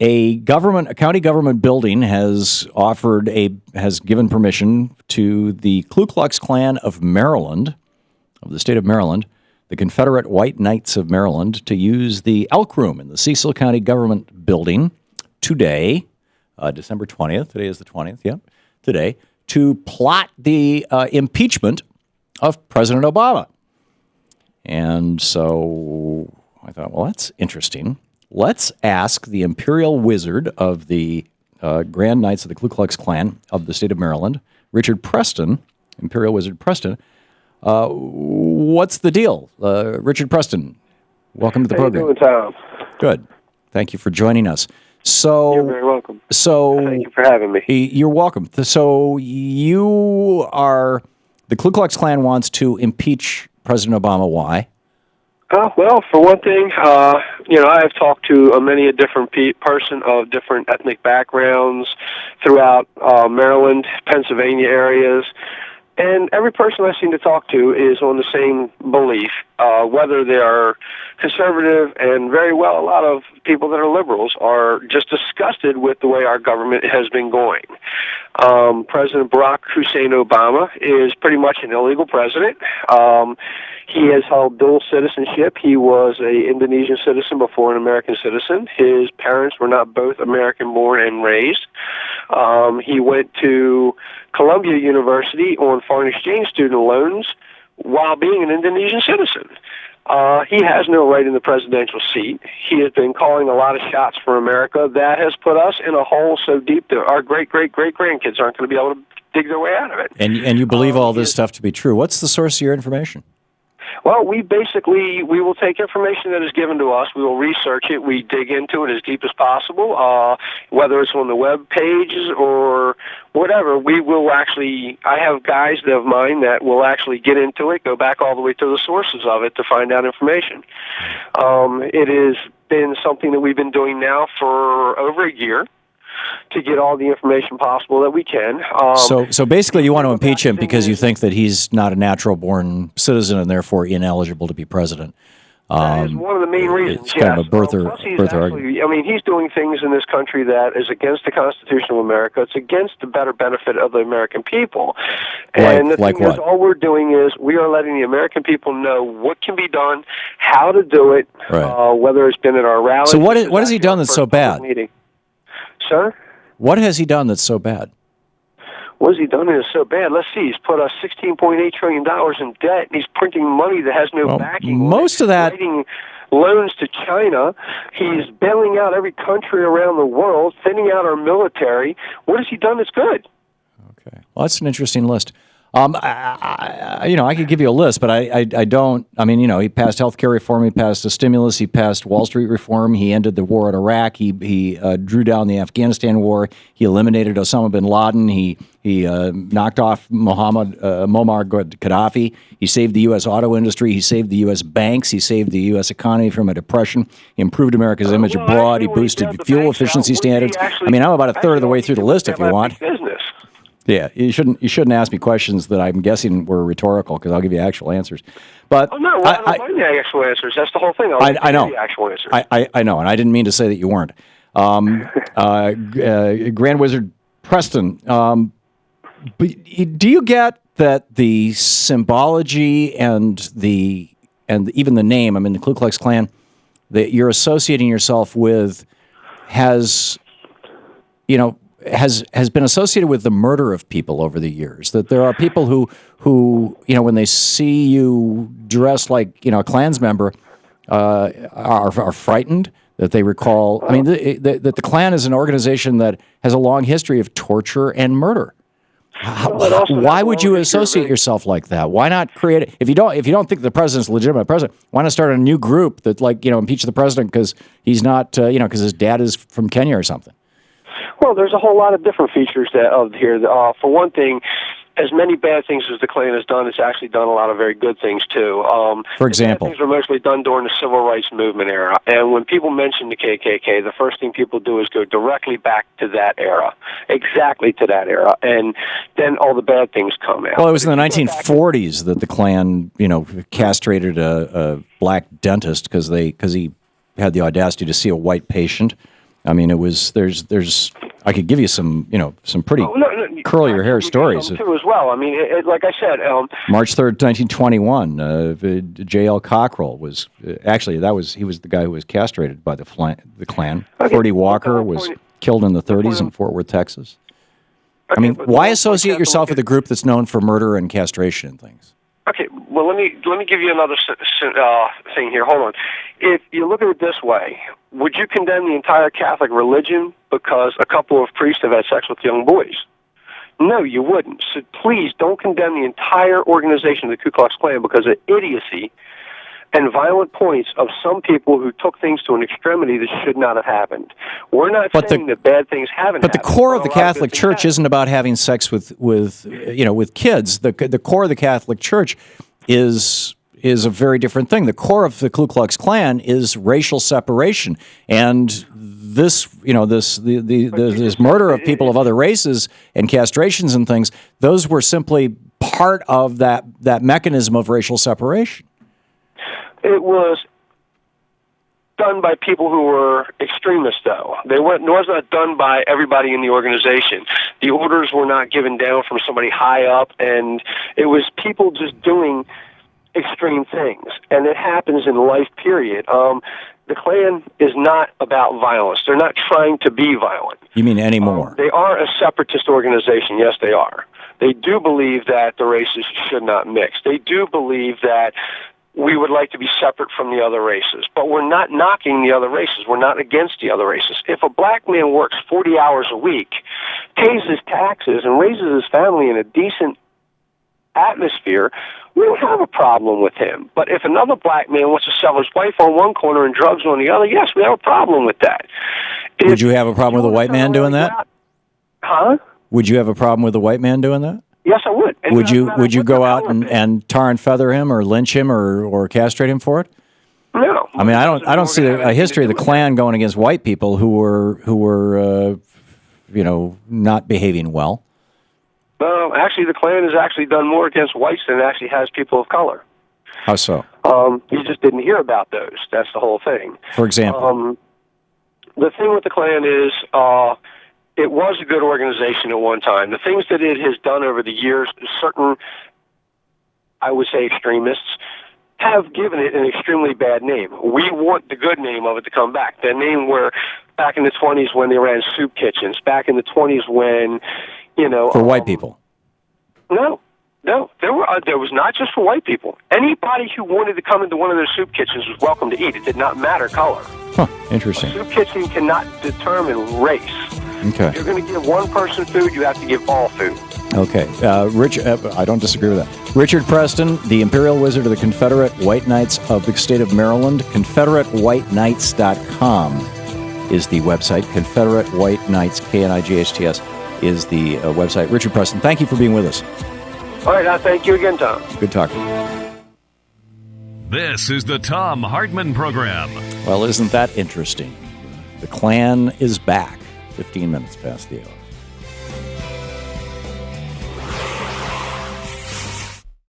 A county government building has given permission to the Ku Klux Klan of Maryland, of the state of Maryland, the Confederate White Knights of Maryland, to use the Elk Room in the Cecil County Government Building today, December 20th. Today is the 20th, yeah, today, to plot the impeachment of President Obama. And so I thought, well, that's interesting. Let's ask the Imperial Wizard of the Grand Knights of the Ku Klux Klan of the state of Maryland, Richard Preston, Imperial Wizard Preston, what's the deal? Richard Preston, welcome to the program. How you doing, Tom? Good. Thank you for joining us. So, you're very welcome. So, thank you for having me. You're welcome. So the Ku Klux Klan wants to impeach President Obama. Why? Well, for one thing, I have talked to many a different person of different ethnic backgrounds throughout Maryland, Pennsylvania areas, and every person I seem to talk to is on the same belief, whether they are conservative, and very well, a lot of people that are liberals are just disgusted with the way our government has been going. President Barack Hussein Obama is pretty much an illegal president. He has held dual citizenship. He was an Indonesian citizen before an American citizen. His parents were not both American-born and raised. He went to Columbia University on foreign exchange student loans while being an Indonesian citizen. He has no right in the presidential seat. He has been calling a lot of shots for America. That has put us in a hole so deep that our great-great-great-grandkids aren't going to be able to dig their way out of it. And you believe all this stuff to be true. What's the source of your information? Well, we will take information that is given to us. We will research it. We dig into it as deep as possible, whether it's on the web pages or whatever. We will actually, I have guys of mine that will actually get into it, go back all the way to the sources of it to find out information. It has been something that we've been doing now for over a year, to get all the information possible that we can. So basically you want to impeach him because you think that he's not a natural-born citizen and therefore ineligible to be president. That is one of the main reasons. It's kind of a birther argument. I mean, he's doing things in this country that is against the Constitution of America. It's against the better benefit of the American people. And the thing is, all we're doing is we are letting the American people know what can be done, how to do it, whether it's been at our rallies. So what has he done that's so bad? Sir? What has he done that's so bad? What has he done that is so bad? Let's see. He's put us $16.8 trillion in debt. He's printing money that has no backing. Most of that... Writing loans to China. He's bailing out every country around the world, thinning out our military. What has he done that's good? Okay. Well, that's an interesting list. I could give you a list, but I don't. I mean, he passed health care reform, he passed a stimulus, he passed Wall Street reform, he ended the war in Iraq, he drew down the Afghanistan war, he eliminated Osama bin Laden, he knocked off Muammar Gaddafi, he saved the U.S. auto industry, he saved the U.S. banks, he saved the U.S. economy from a depression, he improved America's image abroad, he boosted fuel efficiency standards. I mean, I'm about a third of the way through the list if you want. Yeah, you shouldn't ask me questions that I'm guessing were rhetorical because I'll give you actual answers. But I don't find the actual answers. That's the whole thing. I know the actual answers. I know, and I didn't mean to say that you weren't. Grand Wizard Preston, do you get that the symbology and even the name? I mean, the Ku Klux Klan that you're associating yourself with has been associated with the murder of people over the years. That there are people who when they see you dressed like a Klans member, are frightened. That they recall. I mean, that the Klan is an organization that has a long history of torture and murder. Why would you associate yourself like that? Why not create it? If you don't think the president's a legitimate president, why not start a new group that impeach the president because he's not because his dad is from Kenya or something? Well, there's a whole lot of different features here. For one thing, as many bad things as the Klan has done, it's actually done a lot of very good things, too. For example? Things were mostly done during the Civil Rights Movement era. And when people mention the KKK, the first thing people do is go directly back to that era, exactly to that era. And then all the bad things come out. Well, it was in the 1940s that the Klan, castrated a black dentist because he had the audacity to see a white patient. I mean, it was there's I could give you some pretty curl your hair stories too as well. I mean, like I said, March 3rd, 1921. J.L. Cockrell was he was the guy who was castrated by the Klan. Okay. Ferdy Walker was killed in the 30s in Fort Worth, Texas. Okay, I mean, why associate yourself with a group that's known for murder and castration and things? Okay, well, let me give you another thing here. Hold on. If you look at it this way, would you condemn the entire Catholic religion because a couple of priests have had sex with young boys? No, you wouldn't. So please don't condemn the entire organization of the Ku Klux Klan because of idiocy and violent points of some people who took things to an extremity that should not have happened. We're not saying that bad things haven't happened. But the core of the Catholic Church isn't about having sex with kids. The core of the Catholic Church is a very different thing. The core of the Ku Klux Klan is racial separation, and this murder of people of other races and castrations and things. Those were simply part of that mechanism of racial separation. It was done by people who were extremists, though. It was not done by everybody in the organization. The orders were not given down from somebody high up, and it was people just doing extreme things. And it happens in life, period. The Klan is not about violence. They're not trying to be violent. You mean anymore? They are a separatist organization. Yes, they are. They do believe that the races should not mix. They do believe that we would like to be separate from the other races. But we're not knocking the other races. We're not against the other races. If a black man works 40 hours a week, pays his taxes, and raises his family in a decent atmosphere, we don't have a problem with him. But if another black man wants to sell his wife on one corner and drugs on the other, yes, we have a problem with that. Would you have a problem with a white man doing that? Huh? Would you have a problem with a white man doing that? Yes, I would. And would you go out and tar and feather him or lynch him or castrate him for it? No. I mean, I don't see a history of the Klan going against white people who were not behaving well. Well, actually, the Klan has actually done more against whites than it actually has people of color. How so? You just didn't hear about those. That's the whole thing. For example? The thing with the Klan is it was a good organization at one time. The things that it has done over the years, certain, I would say, extremists have given it an extremely bad name. We want the good name of it to come back. The name where back in the 20s when they ran soup kitchens, back in the 20s when, For white people? No. There was not just for white people. Anybody who wanted to come into one of their soup kitchens was welcome to eat. It did not matter color. Huh, interesting. A soup kitchen cannot determine race. Okay. If you're going to give one person food, you have to give all food. Okay. I don't disagree with that. Richard Preston, the Imperial Wizard of the Confederate White Knights of the state of Maryland. ConfederateWhiteKnights.com is the website. Confederate White Knights, KNIGHTS, is the website. Richard Preston, thank you for being with us. All right. Thank you again, Tom. Good talking. This is the Thom Hartmann Program. Well, isn't that interesting? The Klan is back. 15 minutes past the hour.